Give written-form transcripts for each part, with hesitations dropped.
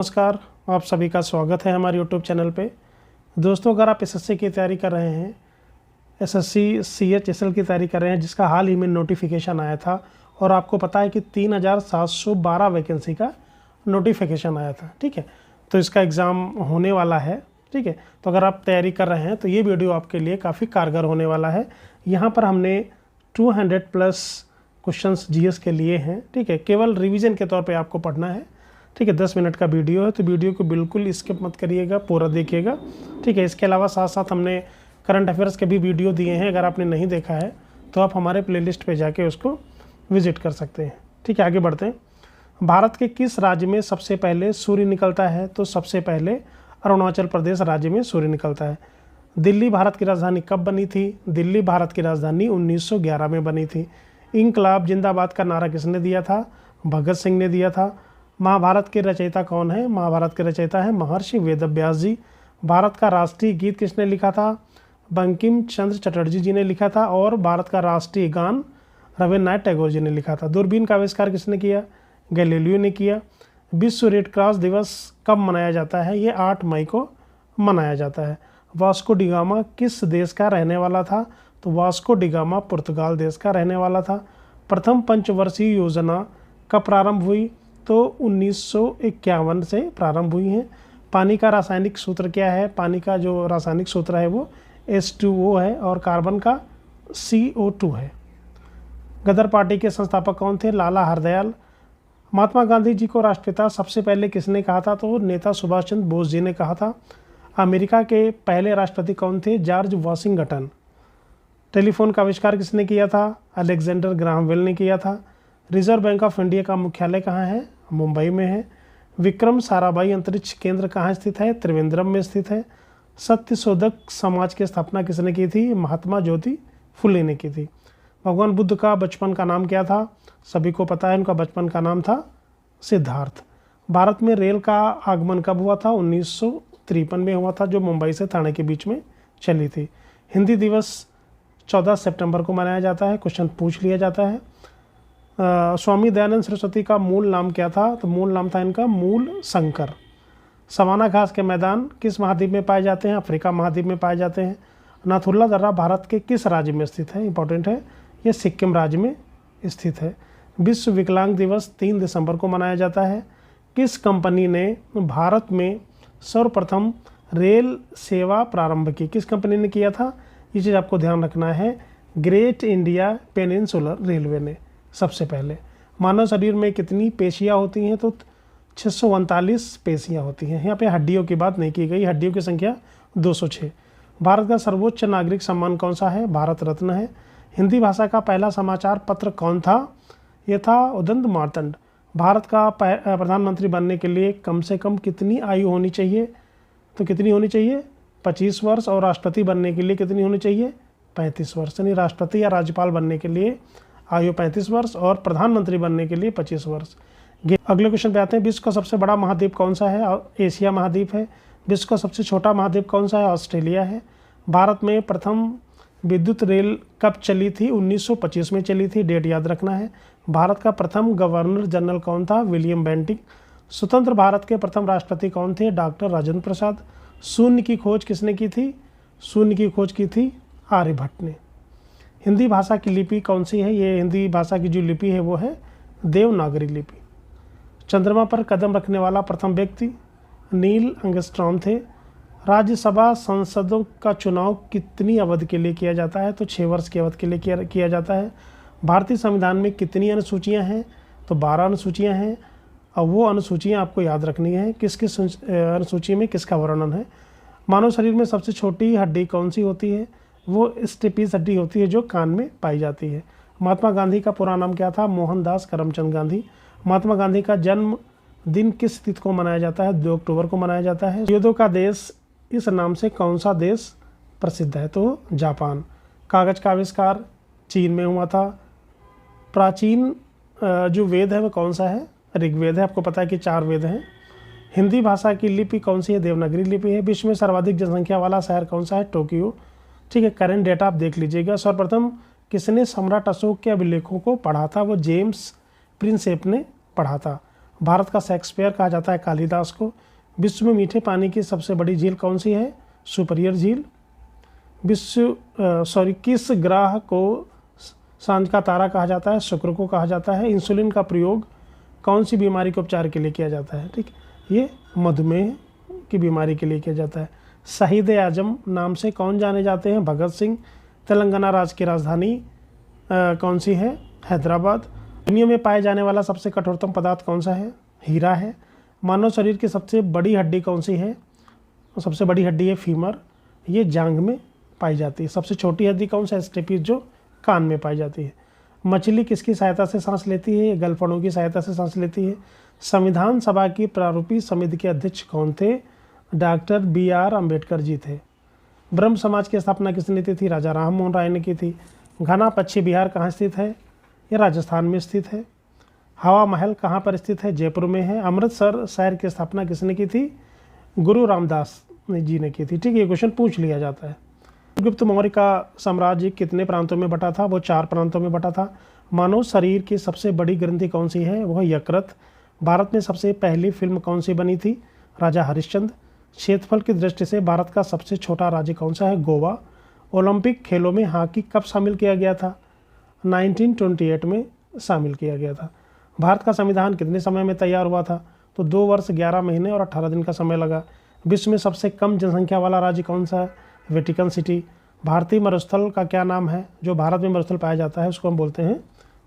नमस्कार, आप सभी का स्वागत है हमारे YouTube चैनल पे। दोस्तों, अगर आप एसएससी की तैयारी कर रहे हैं, एसएससी सीएचएसएल की तैयारी कर रहे हैं, जिसका हाल ही में नोटिफिकेशन आया था और आपको पता है कि 3712 वैकेंसी का नोटिफिकेशन आया था, ठीक है। तो इसका एग्ज़ाम होने वाला है, ठीक है। तो अगर आप तैयारी कर रहे हैं तो ये वीडियो आपके लिए काफ़ी कारगर होने वाला है। यहाँ पर हमने 200+ क्वेश्चंस जीएस के लिए हैं, ठीक है। केवल रिवीजन के तौर पे आपको पढ़ना है, ठीक है। 10 मिनट का वीडियो है, तो वीडियो को बिल्कुल स्किप मत करिएगा, पूरा देखिएगा, ठीक है। इसके अलावा साथ साथ हमने करंट अफेयर्स के भी वीडियो दिए हैं। अगर आपने नहीं देखा है तो आप हमारे प्लेलिस्ट पे जाके उसको विजिट कर सकते हैं, ठीक है। आगे बढ़ते हैं। भारत के किस राज्य में सबसे पहले सूर्य निकलता है? तो सबसे पहले अरुणाचल प्रदेश राज्य में सूर्य निकलता है। दिल्ली भारत की राजधानी कब बनी थी? दिल्ली भारत की राजधानी 1911 में बनी थी। इंकलाब जिंदाबाद का नारा किसने दिया था? भगत सिंह ने दिया था। महाभारत के रचयिता कौन है? महाभारत के रचयिता है महर्षि वेदव्यास जी। भारत का राष्ट्रीय गीत किसने लिखा था? बंकिम चंद्र चटर्जी जी ने लिखा था। और भारत का राष्ट्रीय गान रविन्द्रनाथ टैगोर जी ने लिखा था। दूरबीन का आविष्कार किसने किया? गैलीलियो ने किया। विश्व रेड क्रॉस दिवस कब मनाया जाता है? ये 8 मई को मनाया जाता है। वास्को डिगामा किस देश का रहने वाला था? तो वास्को डिगामा पुर्तगाल देश का रहने वाला था। प्रथम पंचवर्षीय योजना कब प्रारंभ हुई? तो 1951 से प्रारंभ हुई है। पानी का रासायनिक सूत्र क्या है? पानी का जो रासायनिक सूत्र है वो H2O है और कार्बन का CO2 है। गदर पार्टी के संस्थापक कौन थे? लाला हरदयाल। महात्मा गांधी जी को राष्ट्रपिता सबसे पहले किसने कहा था? तो नेता सुभाष चंद्र बोस जी ने कहा था। अमेरिका के पहले राष्ट्रपति कौन थे? George Washington. टेलीफोन का आविष्कार किसने किया था? अलेक्जेंडर ग्राहम बेल ने किया था। रिजर्व बैंक ऑफ इंडिया का मुख्यालय कहाँ है? मुंबई में है। विक्रम साराभाई अंतरिक्ष केंद्र कहाँ स्थित है? त्रिवेंद्रम में स्थित है। सत्यशोधक समाज की स्थापना किसने की थी? महात्मा ज्योति फुले ने की थी। भगवान बुद्ध का बचपन का नाम क्या था? सभी को पता है, उनका बचपन का नाम था सिद्धार्थ। भारत में रेल का आगमन कब हुआ था? 1953 में हुआ था, जो मुंबई से ठाणे के बीच में चली थी। हिंदी दिवस 14 सितंबर को मनाया जाता है। क्वेश्चन पूछ लिया जाता है। स्वामी दयानंद सरस्वती का मूल नाम क्या था? तो मूल नाम था इनका मूल शंकर। सवाना घास के मैदान किस महाद्वीप में पाए जाते हैं? अफ्रीका महाद्वीप में पाए जाते हैं। नाथुल्ला दर्रा भारत के किस राज्य में स्थित है? इंपॉर्टेंट है, ये सिक्किम राज्य में स्थित है। विश्व विकलांग दिवस 3 दिसंबर को मनाया जाता है। किस कंपनी ने भारत में सर्वप्रथम रेल सेवा प्रारंभ की? किस कंपनी ने किया था? ये चीज़ आपको ध्यान रखना है। ग्रेट इंडिया पेनिनसुलर रेलवे ने सबसे पहले। मानव शरीर में कितनी पेशियाँ होती हैं? तो 639 पेशियाँ होती हैं। यहाँ पे हड्डियों की बात नहीं की गई। हड्डियों की संख्या 206। भारत का सर्वोच्च नागरिक सम्मान कौन सा है? भारत रत्न है। हिंदी भाषा का पहला समाचार पत्र कौन था? ये था उदंत मार्तंड। भारत का प्रधानमंत्री बनने के लिए कम से कम कितनी आयु होनी चाहिए? तो कितनी होनी चाहिए? 25 वर्ष। और राष्ट्रपति बनने के लिए कितनी होनी चाहिए? 35 वर्ष। यानी राष्ट्रपति या राज्यपाल बनने के लिए आयु 35 वर्ष और प्रधानमंत्री बनने के लिए 25 वर्ष। अगले क्वेश्चन पे आते हैं। विश्व का सबसे बड़ा महाद्वीप कौन सा है? एशिया महाद्वीप है। विश्व का सबसे छोटा महाद्वीप कौन सा है? ऑस्ट्रेलिया है। भारत में प्रथम विद्युत रेल कब चली थी? 1925 में चली थी, डेट याद रखना है। भारत का प्रथम गवर्नर जनरल कौन था? William Bentinck. स्वतंत्र भारत के प्रथम राष्ट्रपति कौन थे? डॉक्टर राजेंद्र प्रसाद। शून्य की खोज किसने की थी? शून्य की खोज की थी आर्यभट्ट ने। हिंदी भाषा की लिपि कौन सी है? ये हिंदी भाषा की जो लिपि है वो है देवनागरी लिपि। चंद्रमा पर कदम रखने वाला प्रथम व्यक्ति नील आर्मस्ट्रॉन्ग थे। राज्यसभा सांसदों का चुनाव कितनी अवधि के लिए किया जाता है? तो 6 वर्ष की अवधि के लिए किया जाता है। भारतीय संविधान में कितनी अनुसूचियां हैं? तो 12 अनुसूचियां हैं। और वो अनुसूचियां आपको याद रखनी है, किस किस अनुसूची में किसका वर्णन है। मानव शरीर में सबसे छोटी हड्डी कौन सी होती है? वो स्टेपीज हड्डी होती है जो कान में पाई जाती है। महात्मा गांधी का पूरा नाम क्या था? मोहनदास करमचंद गांधी। महात्मा गांधी का जन्म दिन किस तिथि को मनाया जाता है? 2 अक्टूबर को मनाया जाता है। युद्धों का देश इस नाम से कौन सा देश प्रसिद्ध है? तो जापान। कागज का आविष्कार चीन में हुआ था। प्राचीन जो वेद है वो कौन सा है? ऋग्वेद है। आपको पता है कि 4 वेद हैं। हिंदी भाषा की लिपि कौन सी है? देवनागरी लिपि है। विश्व में सर्वाधिक जनसंख्या वाला शहर कौन सा है? टोक्यो। ठीक है, करंट डेटा आप देख लीजिएगा। सर्वप्रथम किसने सम्राट अशोक के अभिलेखों को पढ़ा था? वो जेम्स प्रिंसेप ने पढ़ा था। भारत का शेक्सपियर कहा जाता है कालिदास को। विश्व में मीठे पानी की सबसे बड़ी झील कौन सी है? सुपरियर झील। किस ग्रह को सांझ का तारा कहा जाता है? शुक्र को कहा जाता है। इंसुलिन का प्रयोग कौन सी बीमारी के उपचार के लिए किया जाता है? ठीक, ये मधुमेह की बीमारी के लिए किया जाता है। शहीद आजम नाम से कौन जाने जाते हैं? भगत सिंह। तेलंगाना राज्य की राजधानी कौन सी है? हैदराबाद। दुनिया में पाए जाने वाला सबसे कठोरतम पदार्थ कौन सा है? हीरा है। मानव शरीर की सबसे बड़ी हड्डी कौन सी है? सबसे बड़ी हड्डी है फीमर, ये जांघ में पाई जाती है। सबसे छोटी हड्डी कौन सा? स्टेपिस, जो कान में पाई जाती है। मछली किसकी सहायता से सांस लेती है? गलफड़ों की सहायता से सांस लेती है। संविधान सभा की प्रारूपी समिति के अध्यक्ष कौन थे? डॉक्टर BR अम्बेडकर जी थे। ब्रह्म समाज की स्थापना किसने की थी? राजा राम मोहन राय ने की थी। घना पश्चिम बिहार कहाँ स्थित है? ये राजस्थान में स्थित है। हवा महल कहाँ पर स्थित है? जयपुर में है। अमृतसर शहर की स्थापना किसने की थी? गुरु रामदास जी ने की थी। ठीक है, ये क्वेश्चन पूछ लिया जाता है। गुप्त मौर्य का साम्राज्य कितने प्रांतों में बटा था? वो 4 प्रांतों में बटा था। मानव शरीर की सबसे बड़ी ग्रंथि कौन सी है? वह यकृत। भारत में सबसे पहली फिल्म कौन सी बनी थी? राजा हरिश्चंद्र। क्षेत्रफल की दृष्टि से भारत का सबसे छोटा राज्य कौन सा है? गोवा। ओलंपिक खेलों में हॉकी कब शामिल किया गया था? 1928 में शामिल किया गया था। भारत का संविधान कितने समय में तैयार हुआ था? तो 2 वर्ष 11 महीने और 18 दिन का समय लगा। विश्व में सबसे कम जनसंख्या वाला राज्य कौन सा है? Vatican city. भारतीय मरुस्थल का क्या नाम है? जो भारत में मरुस्थल पाया जाता है उसको हम बोलते हैं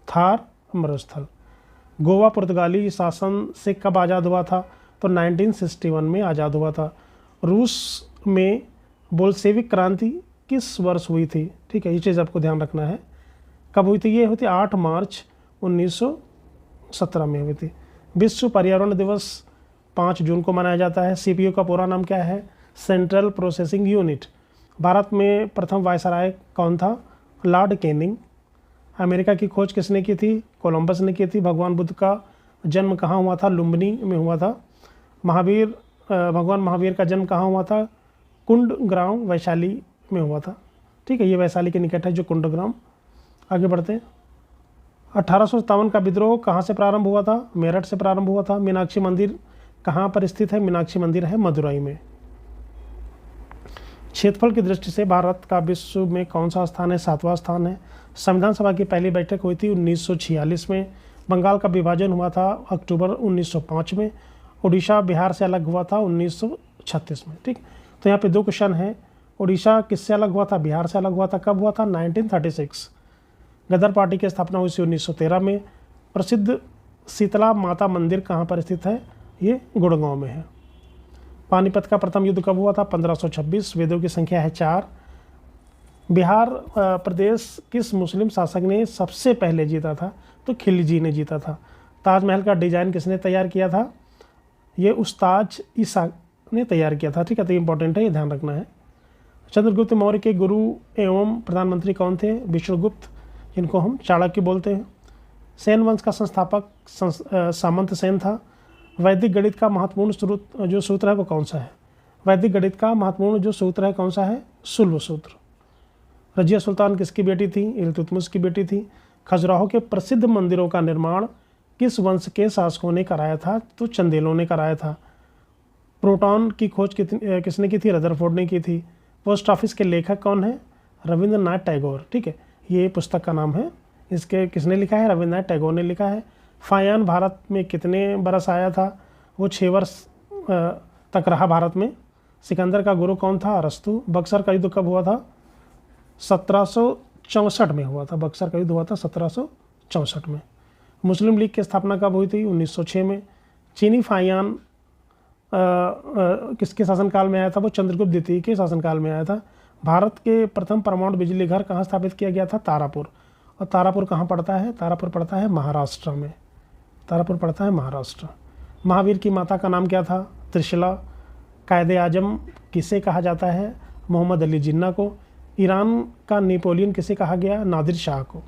थार मरुस्थल। गोवा पुर्तगाली शासन से कब आज़ाद हुआ था? तो 1961 में आज़ाद हुआ था। रूस में बोल्शेविक क्रांति किस वर्ष हुई थी? ठीक है, ये चीज़ आपको ध्यान रखना है। कब हुई थी? ये हुई थी 8 मार्च 1917 में हुई थी। विश्व पर्यावरण दिवस 5 जून को मनाया जाता है। CPU का पूरा नाम क्या है? Central processing unit. भारत में प्रथम वायसराय कौन था? Lord Canning. अमेरिका की खोज किसने की थी? कोलंबस ने की थी। भगवान बुद्ध का जन्म कहाँ हुआ था? लुम्बिनी में हुआ था। भगवान महावीर का जन्म कहाँ हुआ था? कुंडग्राम वैशाली में हुआ था। ठीक है, ये वैशाली के निकट है जो कुंडग्राम। आगे बढ़ते हैं। 1857 का विद्रोह कहाँ से प्रारंभ हुआ था? मेरठ से प्रारंभ हुआ था। मीनाक्षी मंदिर कहाँ पर स्थित है? मीनाक्षी मंदिर है मदुरई में। क्षेत्रफल की दृष्टि से भारत का विश्व में कौन सा स्थान है? 7वां स्थान है। संविधान सभा की पहली बैठक हुई थी 1946 में। बंगाल का विभाजन हुआ था अक्टूबर 1905 में। उड़ीसा बिहार से अलग हुआ था 1936 में। ठीक, तो यहाँ पे 2 क्वेश्चन हैं। उड़ीसा किससे अलग हुआ था? बिहार से अलग हुआ था। कब हुआ था? 1936। गदर पार्टी की स्थापना हुई थी 1913 में। प्रसिद्ध शीतला माता मंदिर कहाँ पर स्थित है? ये गुड़गांव में है। पानीपत का प्रथम युद्ध कब हुआ था? 1526। वेदों की संख्या है 4। बिहार प्रदेश किस मुस्लिम शासक ने सबसे पहले जीता था? तो खिलजी ने जीता था। ताजमहल का डिज़ाइन किसने तैयार किया था? ये उस्ताद ईसा ने तैयार किया था। ठीक है, तो इंपॉर्टेंट है, ये ध्यान रखना है। चंद्रगुप्त मौर्य के गुरु एवं प्रधानमंत्री कौन थे? विष्णुगुप्त, जिनको हम चाणक्य बोलते हैं। सेन वंश का संस्थापक सामंत सेन था। वैदिक गणित का महत्वपूर्ण जो सूत्र है वो कौन सा है? वैदिक गणित का महत्वपूर्ण जो सूत्र है कौन सा है? शुल्ब सूत्र। रजिया सुल्तान किसकी बेटी थी? इल्तुतमिश की बेटी थी। खजुराहो के प्रसिद्ध मंदिरों का निर्माण किस वंश के शासकों ने कराया था? तो चंदेलों ने कराया था। प्रोटॉन की खोज किसने की थी? रदरफोर्ड ने की थी। पोस्ट ऑफिस के लेखक कौन है? रविंद्रनाथ टैगोर। ठीक है, ये पुस्तक का नाम है। इसके किसने लिखा है? रविंद्रनाथ टैगोर ने लिखा है। फायान भारत में कितने बरस आया था? वो 6 वर्ष तक रहा भारत में। सिकंदर का गुरु कौन था? अरस्तु। बक्सर का युद्ध कब हुआ था? 1764 में हुआ था। बक्सर का युद्ध हुआ था 1764 में। मुस्लिम लीग की स्थापना कब हुई थी? 1906 में। चीनी फायान किसके शासनकाल में आया था? वो चंद्रगुप्त द्वितीय के शासनकाल में आया था। भारत के प्रथम परमाणु बिजली घर कहाँ स्थापित किया गया था? तारापुर। और तारापुर कहाँ पड़ता है? तारापुर पड़ता है महाराष्ट्र में। तारापुर पड़ता है महाराष्ट्र। महावीर की माता का नाम क्या था? त्रिशला। कायदे आजम किसे कहा जाता है? मोहम्मद अली जिन्ना को। ईरान का नेपोलियन किसे कहा गया? नादिर शाह को।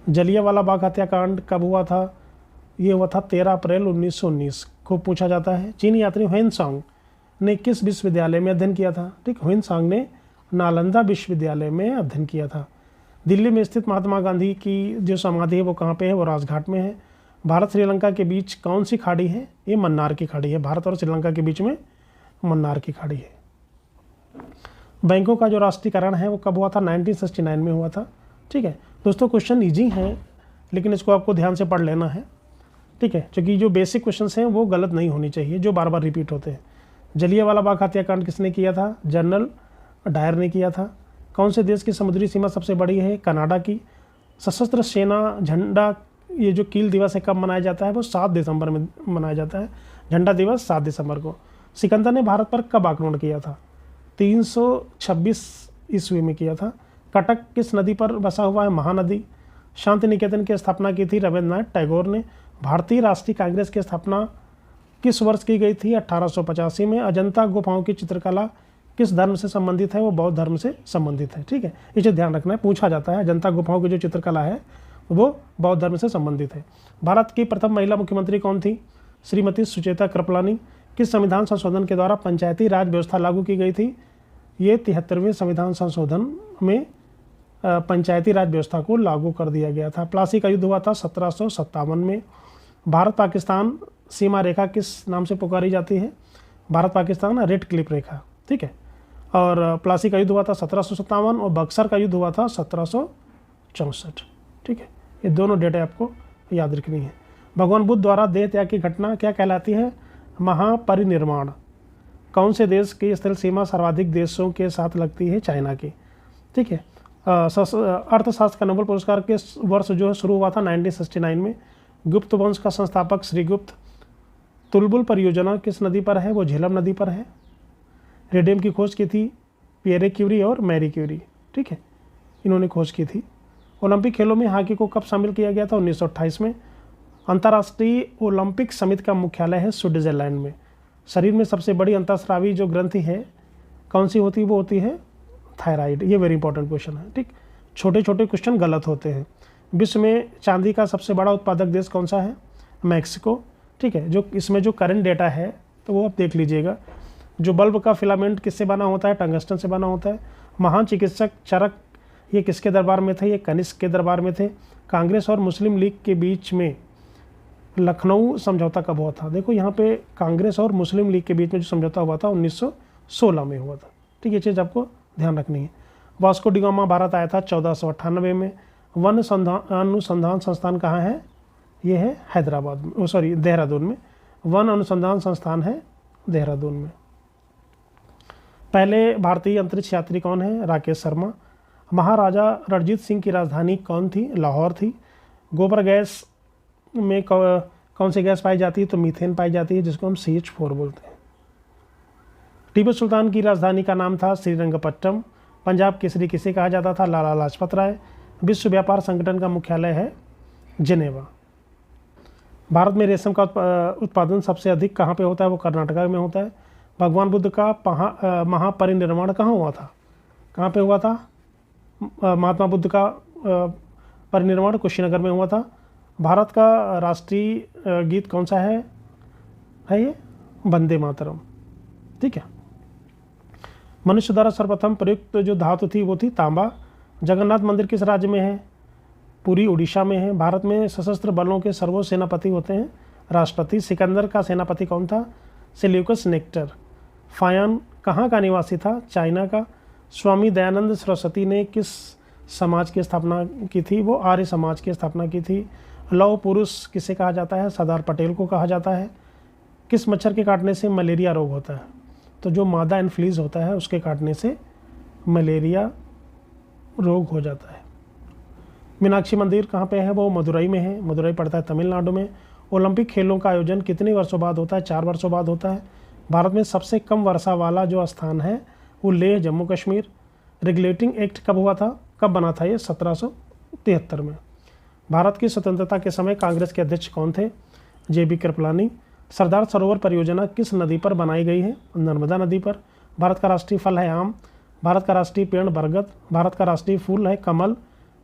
जलियांवाला बाग हत्याकांड कब हुआ था? ये हुआ था 13 अप्रैल 1919। खूब पूछा जाता है। चीनी यात्री ह्वेनसांग ने किस विश्वविद्यालय में अध्ययन किया था? ठीक, ह्वेनसांग ने नालंदा विश्वविद्यालय में अध्ययन किया था। दिल्ली में स्थित महात्मा गांधी की जो समाधि है वो कहाँ पे है? वो राजघाट में है। भारत श्रीलंका के बीच कौन सी खाड़ी है? ये मन्नार की खाड़ी है। भारत और श्रीलंका के बीच में मन्नार की खाड़ी है। बैंकों का जो राष्ट्रीयकरण है वो कब हुआ था? 1969 में हुआ था। ठीक है दोस्तों, क्वेश्चन इजी है लेकिन इसको आपको ध्यान से पढ़ लेना है। ठीक है, क्योंकि जो बेसिक क्वेश्चंस हैं वो गलत नहीं होनी चाहिए, जो बार बार रिपीट होते हैं। जलियांवाला बाग हत्याकांड किसने किया था? जनरल डायर ने किया था। कौन से देश की समुद्री सीमा सबसे बड़ी है? कनाडा की। सशस्त्र सेना झंडा, ये जो कील दिवस है कब मनाया जाता है? वो 7 दिसंबर में मनाया जाता है। झंडा दिवस 7 दिसंबर को। सिकंदर ने भारत पर कब आक्रमण किया था? 326 ईस्वी में किया था। कटक किस नदी पर बसा हुआ है? महानदी। शांति निकेतन की स्थापना की थी रविंद्रनाथ टैगोर ने। भारतीय राष्ट्रीय कांग्रेस की स्थापना किस वर्ष की गई थी? 1885 में। अजंता गुफाओं की चित्रकला किस धर्म से संबंधित है? वो बौद्ध धर्म से संबंधित है। ठीक है, इसे ध्यान रखना है, पूछा जाता है। अजंता गुफाओं की जो चित्रकला है वो बौद्ध धर्म से संबंधित है। भारत की प्रथम महिला मुख्यमंत्री कौन थी? श्रीमती सुचेता कृपलानी। किस संविधान संशोधन के द्वारा पंचायती राज व्यवस्था लागू की गई थी? ये 73वें संविधान संशोधन में पंचायती राज व्यवस्था को लागू कर दिया गया था। प्लासी का युद्ध हुआ था 1757 में। भारत पाकिस्तान सीमा रेखा किस नाम से पुकारी जाती है? भारत पाकिस्तान रेड क्लिफ रेखा। ठीक है, और प्लासी का युद्ध हुआ था 1757 और बक्सर का युद्ध हुआ था 1764। ठीक है, ये दोनों डेटे आपको याद रखनी है। भगवान बुद्ध द्वारा देह त्याग की घटना क्या कहलाती है? महापरिनिर्वाण। कौन से देश की स्थल सीमा सर्वाधिक देशों के साथ लगती है? चाइना की। ठीक है, अर्थशास्त्र का नोबेल पुरस्कार किस वर्ष जो है शुरू हुआ था? 1969 में। गुप्त वंश का संस्थापक श्रीगुप्त। तुलबुल परियोजना किस नदी पर है? वो झेलम नदी पर है। रेडियम की खोज की थी पियरे क्यूरी और मैरी क्यूरी। ठीक है, इन्होंने खोज की थी। ओलंपिक खेलों में हॉकी को कब शामिल किया गया था? 1928 में। अंतर्राष्ट्रीय ओलंपिक समिति का मुख्यालय है स्विट्जरलैंड में। शरीर में सबसे बड़ी अंतःस्रावी जो ग्रंथि है कौन सी होती है? वो होती है थायराइड। ये वेरी इंपॉर्टेंट क्वेश्चन है। ठीक, छोटे छोटे क्वेश्चन गलत होते हैं। विश्व में चांदी का सबसे बड़ा उत्पादक देश कौन सा है? मैक्सिको। ठीक है, जो इसमें जो करंट डेटा है तो वो आप देख लीजिएगा। जो बल्ब का फिलामेंट किससे बना होता है? टंगस्टन से बना होता है। महान चिकित्सक चरक ये किसके दरबार में थे? ये कनिष्क के दरबार में थे। कांग्रेस और मुस्लिम लीग के बीच में लखनऊ समझौता कब हुआ था? देखो यहाँ पे कांग्रेस और मुस्लिम लीग के बीच में जो समझौता हुआ था 1916 में हुआ था। ठीक है, ये चीज़ आपको ध्यान रखनी है। वास्को डी गामा भारत आया था 1498 में। वन अनुसंधान संस्थान कहाँ है? ये है हैदराबाद में, सॉरी देहरादून में। वन अनुसंधान संस्थान है देहरादून में। पहले भारतीय अंतरिक्ष यात्री कौन है? राकेश शर्मा। महाराजा रणजीत सिंह की राजधानी कौन थी? लाहौर थी। गोबर गैस में कौन सी गैस पाई जाती है? तो मीथेन पाई जाती है, जिसको हम CH4 बोलते हैं। टीपू सुल्तान की राजधानी का नाम था श्रीरंगपट्टम। पंजाब केसरी किसे कहा जाता था? लाला लाजपत राय। विश्व व्यापार संगठन का मुख्यालय है जिनेवा। भारत में रेशम का उत्पादन सबसे अधिक कहाँ पे होता है? वो कर्नाटका में होता है। भगवान बुद्ध का महापरिनिर्वाण कहाँ हुआ था? कहाँ पे हुआ था? महात्मा बुद्ध का परिनिर्वाण कुशीनगर में हुआ था। भारत का राष्ट्रीय गीत कौन सा है? ये वंदे मातरम। ठीक है, मनुष्य द्वारा सर्वप्रथम प्रयुक्त जो धातु थी वो थी तांबा। जगन्नाथ मंदिर किस राज्य में है? पूरी उड़ीसा में है। भारत में सशस्त्र बलों के सर्वोच्च सेनापति होते हैं राष्ट्रपति। सिकंदर का सेनापति कौन था? Seleucus nectar. फायन कहाँ का निवासी था? चाइना का। स्वामी दयानंद सरस्वती ने किस समाज की स्थापना की थी? वो आर्य समाज की स्थापना की थी। लौह पुरुष किसे कहा जाता है? सरदार पटेल को कहा जाता है। किस मच्छर के काटने से मलेरिया रोग होता है? तो जो मादा एनफ्लीज होता है उसके काटने से मलेरिया रोग हो जाता है। मीनाक्षी मंदिर कहाँ पे है? वो मदुरई में है। मदुरई पड़ता है तमिलनाडु में। ओलंपिक खेलों का आयोजन कितने वर्षों बाद होता है? 4 वर्षों बाद होता है। भारत में सबसे कम वर्षा वाला जो स्थान है वो लेह जम्मू कश्मीर। रेगुलेटिंग एक्ट कब हुआ था? कब बना था ये? 1773 में। भारत की स्वतंत्रता के समय कांग्रेस के अध्यक्ष कौन थे? JB कृपलानी। सरदार सरोवर परियोजना किस नदी पर बनाई गई है? नर्मदा नदी पर। भारत का राष्ट्रीय फल है आम। भारत का राष्ट्रीय पेड़ बरगद। भारत का राष्ट्रीय फूल है कमल।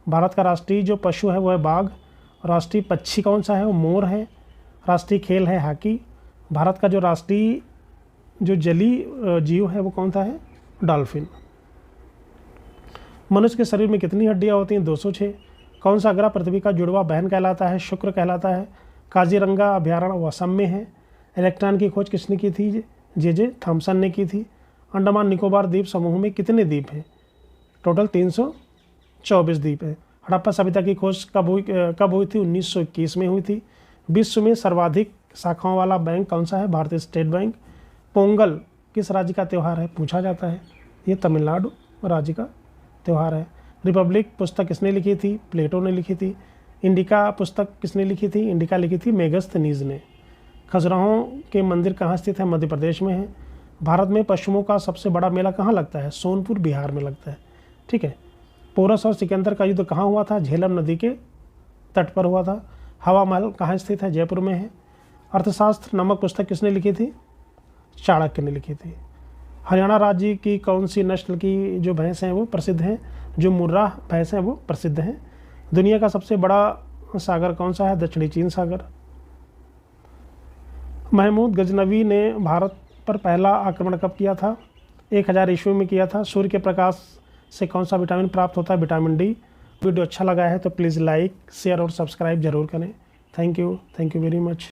भारत का राष्ट्रीय जो पशु है वो है बाघ। राष्ट्रीय पक्षी कौन सा है? वो मोर है। राष्ट्रीय खेल है हॉकी। भारत का जो राष्ट्रीय जो जलीय जीव है वो कौन सा है? डॉल्फिन। मनुष्य के शरीर में कितनी हड्डियां होती हैं? 206। कौन सा ग्रह पृथ्वी का जुड़वा बहन कहलाता है? शुक्र कहलाता है। काजीरंगा अभयारण्य असम में है। इलेक्ट्रॉन की खोज किसने की थी? जे थॉमसन ने की थी। अंडमान निकोबार द्वीप समूह में कितने द्वीप हैं? टोटल 324 द्वीप है। हड़प्पा सभ्यता की खोज कब हुई थी? 1921 में हुई थी। विश्व में सर्वाधिक शाखाओं वाला बैंक कौन सा है? भारतीय स्टेट बैंक। पोंगल किस राज्य का त्यौहार है? पूछा जाता है। ये तमिलनाडु राज्य का त्यौहार है। रिपब्लिक पुस्तक किसने लिखी थी? प्लेटो ने लिखी थी। इंडिका पुस्तक किसने लिखी थी? इंडिका लिखी थी मेगस्थनीज ने। खजुराहो के मंदिर कहाँ स्थित है? मध्य प्रदेश में है। भारत में पशुओं का सबसे बड़ा मेला कहाँ लगता है? सोनपुर बिहार में लगता है। ठीक है। पोरस और सिकंदर का युद्ध कहाँ हुआ था? झेलम नदी के तट पर हुआ था। हवा महल कहाँ स्थित है? जयपुर में है। अर्थशास्त्र नामक पुस्तक किसने लिखी थी? चाणक्य ने लिखी थी। हरियाणा राज्य की कौन सी नस्ल की जो भैंस हैं वो प्रसिद्ध हैं? जो मुर्रा भैंस हैं वो प्रसिद्ध हैं। दुनिया का सबसे बड़ा सागर कौन सा है? दक्षिणी चीन सागर। महमूद गजनवी ने भारत पर पहला आक्रमण कब किया था? 1000 ईस्वी में किया था। सूर्य के प्रकाश से कौन सा विटामिन प्राप्त होता है? Vitamin D. वीडियो अच्छा लगा है तो प्लीज़ लाइक, शेयर और सब्सक्राइब जरूर करें। Thank you very much.